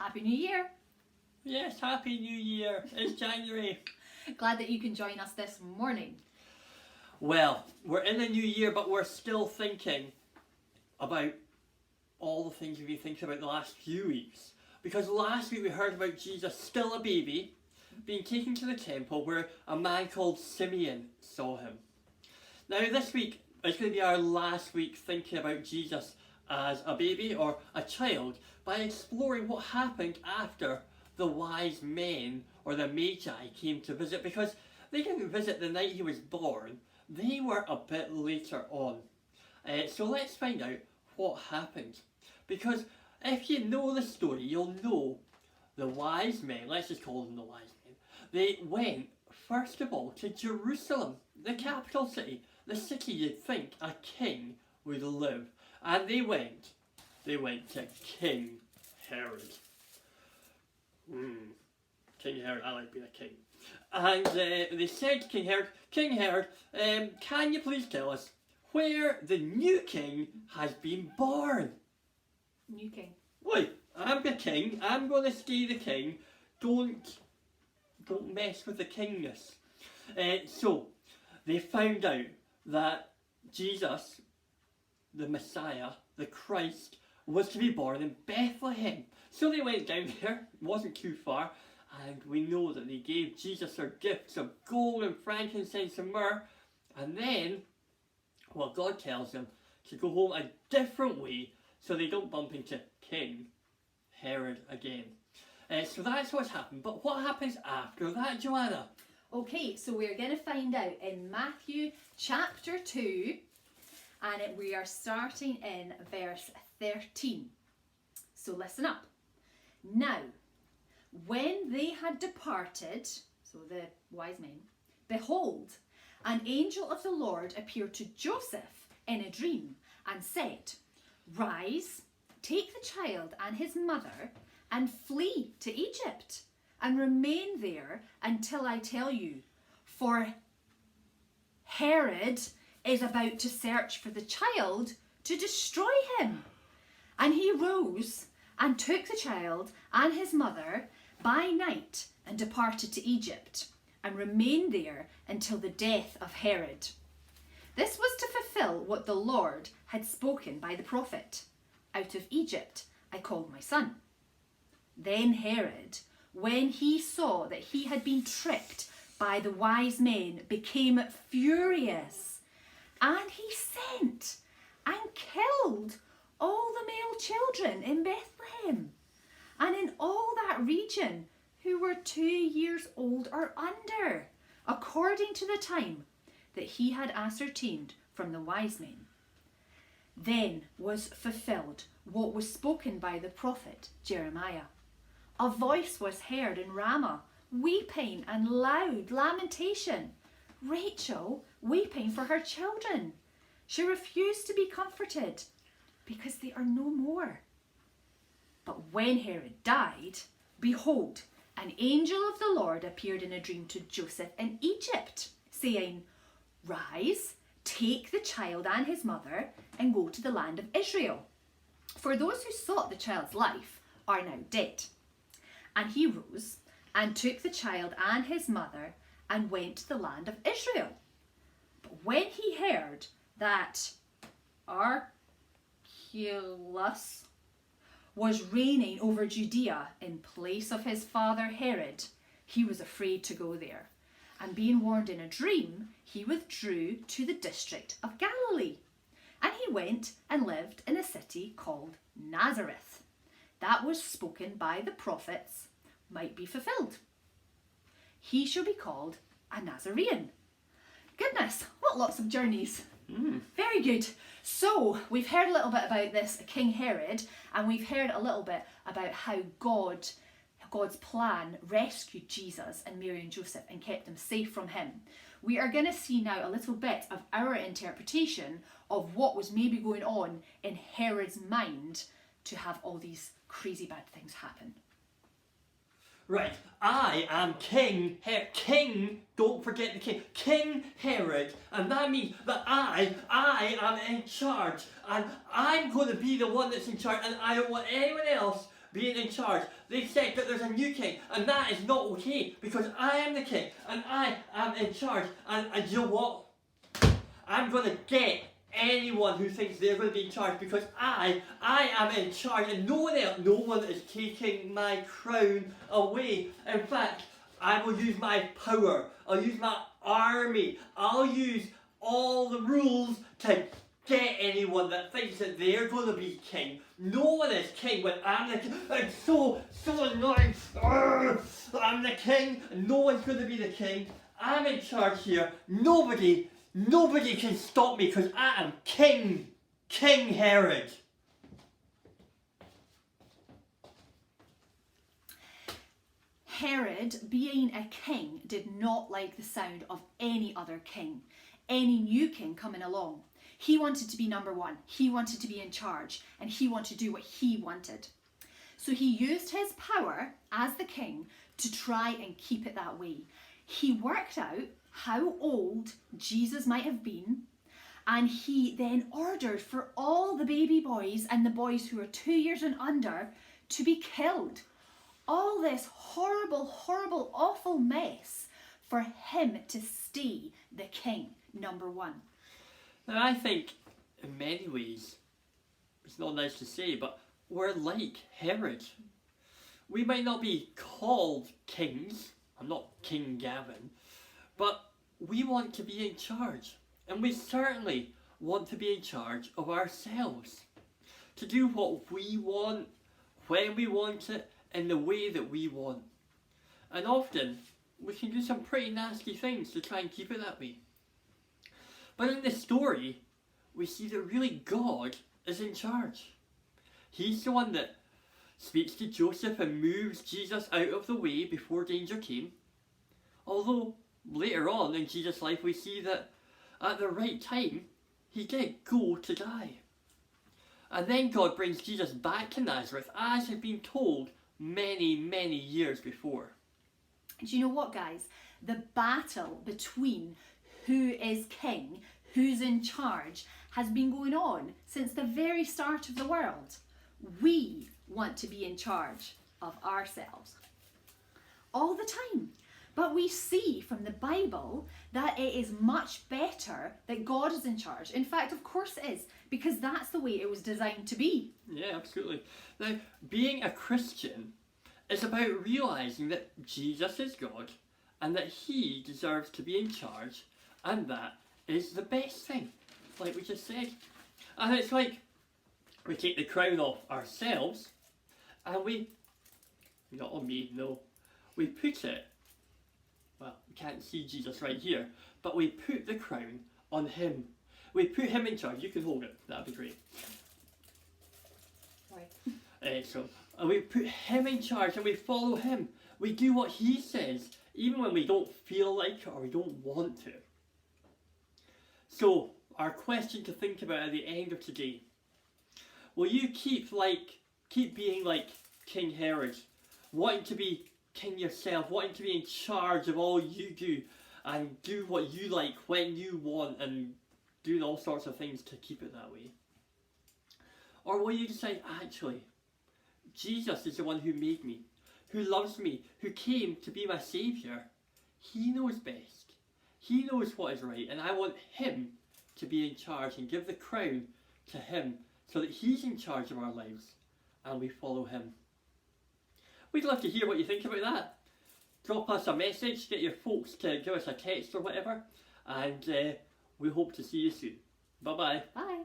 Happy New Year! Yes, Happy New Year. It's January. Glad that you can join us this morning. Well, we're in the new year, but we're still thinking about all the things we've been thinking about the last few weeks. Because last week we heard about Jesus, still a baby, being taken to the temple where a man called Simeon saw him. Now this week is going to be our last week thinking about Jesus as a baby or a child by exploring what happened after the wise men or the magi came to visit, because they didn't visit the night he was born, they were a bit later on. So let's find out what happened, because if you know the story you'll know the wise men, let's just call them the wise men, they went first of all to Jerusalem, the capital city, the city you'd think a king would live, and they went to King Herod. King Herod, I like being a king. And they said to King Herod, can you please tell us where the new king has been born? New king. Wait, I'm the king, I'm going to stay the king, don't mess with the kingness. So, they found out that Jesus, the Messiah, the Christ, was to be born in Bethlehem. So they went down there, it wasn't too far, and we know that they gave Jesus their gifts of gold and frankincense and myrrh, and then, well, God tells them to go home a different way so they don't bump into King Herod again. So that's what's happened, but what happens after that, Joanna? Okay, so we're going to find out in Matthew chapter 2, and we are starting in verse 13. So listen up. Now, when they had departed, so the wise men, behold, an angel of the Lord appeared to Joseph in a dream and said, Rise, take the child and his mother and flee to Egypt and remain there until I tell you, for Herod is about to search for the child to destroy him. And he rose and took the child and his mother by night and departed to Egypt and remained there until the death of Herod. This was to fulfill what the Lord had spoken by the prophet, Out of Egypt I called my son. Then Herod, when he saw that he had been tricked by the wise men, became furious, and he sent and killed all the male children in Bethlehem and in all that region who were 2 years old or under, according to the time that he had ascertained from the wise men. Then was fulfilled what was spoken by the prophet Jeremiah. A voice was heard in Ramah, weeping and loud lamentation, Rachel weeping for her children. She refused to be comforted, because they are no more. But when Herod died, behold, an angel of the Lord appeared in a dream to Joseph in Egypt, saying, Rise, take the child and his mother, and go to the land of Israel. For those who sought the child's life are now dead. And he rose and took the child and his mother and went to the land of Israel. But when he heard that Archelaus was reigning over Judea in place of his father Herod, he was afraid to go there. And being warned in a dream, he withdrew to the district of Galilee. And he went and lived in a city called Nazareth. That was spoken by the prophets might be fulfilled. He shall be called a Nazarene. Goodness, what lots of journeys. Very good. So we've heard a little bit about this King Herod, and we've heard a little bit about how God's plan rescued Jesus and Mary and Joseph and kept them safe from him. We are going to see now a little bit of our interpretation of what was maybe going on in Herod's mind to have all these crazy bad things happen. Right, I am King don't forget the king, King Herod, and that means that I am in charge, and I'm going to be the one that's in charge, and I don't want anyone else being in charge. They said that there's a new king, and that is not okay, because I am the king, and I am in charge. And you know what? I'm going to get anyone who thinks they're going to be in charge, because I am in charge, and no one else, no one is taking my crown away. In fact, I will use my power, I'll use my army, I'll use all the rules to get anyone that thinks that they're going to be king. No one is king when I'm the king. It's so annoying. I'm the king, and no one's going to be the king. I'm in charge here. Nobody can stop me, because I am King Herod. Herod, being a king, did not like the sound of any other king, any new king coming along. He wanted to be number one. He wanted to be in charge, and he wanted to do what he wanted. So he used his power as the king to try and keep it that way. He worked out how old Jesus might have been, and he then ordered for all the baby boys and the boys who were 2 years and under to be killed. All this horrible, horrible, awful mess for him to stay the king, number one. Now I think, in many ways, it's not nice to say, but we're like Herod. We might not be called kings. I'm not King Gavin. But we want to be in charge. And we certainly want to be in charge of ourselves. To do what we want, when we want it, in the way that we want. And often, we can do some pretty nasty things to try and keep it that way. But in this story, we see that really God is in charge. He's the one that speaks to Joseph and moves Jesus out of the way before danger came. Although, later on in Jesus' life, we see that at the right time, he did go to die. And then God brings Jesus back to Nazareth, as had been told many, many years before. Do you know what, guys? The battle between who is king, who's in charge, has been going on since the very start of the world. We want to be in charge of ourselves all the time. But we see from the Bible that it is much better that God is in charge. In fact, of course it is, because that's the way it was designed to be. Yeah, absolutely. Now, being a Christian is about realising that Jesus is God and that he deserves to be in charge, and that is the best thing, like we just said. And it's like we take the crown off ourselves and we, not on me, no, we put it, well, we can't see Jesus right here, but we put the crown on him. We put him in charge. You can hold it, that'd be great. Right. So we put him in charge and we follow him. We do what he says, even when we don't feel like it or we don't want to. So, our question to think about at the end of today: will you keep being like King Herod, wanting to be king yourself, wanting to be in charge of all you do, and do what you like when you want, and doing all sorts of things to keep it that way? Or will you decide, actually, Jesus is the one who made me, who loves me, who came to be my saviour. He knows best. He knows what is right, and I want him to be in charge and give the crown to him so that he's in charge of our lives and we follow him. We'd love to hear what you think about that. Drop us a message, get your folks to give us a text or whatever, and we hope to see you soon. Bye-bye. Bye.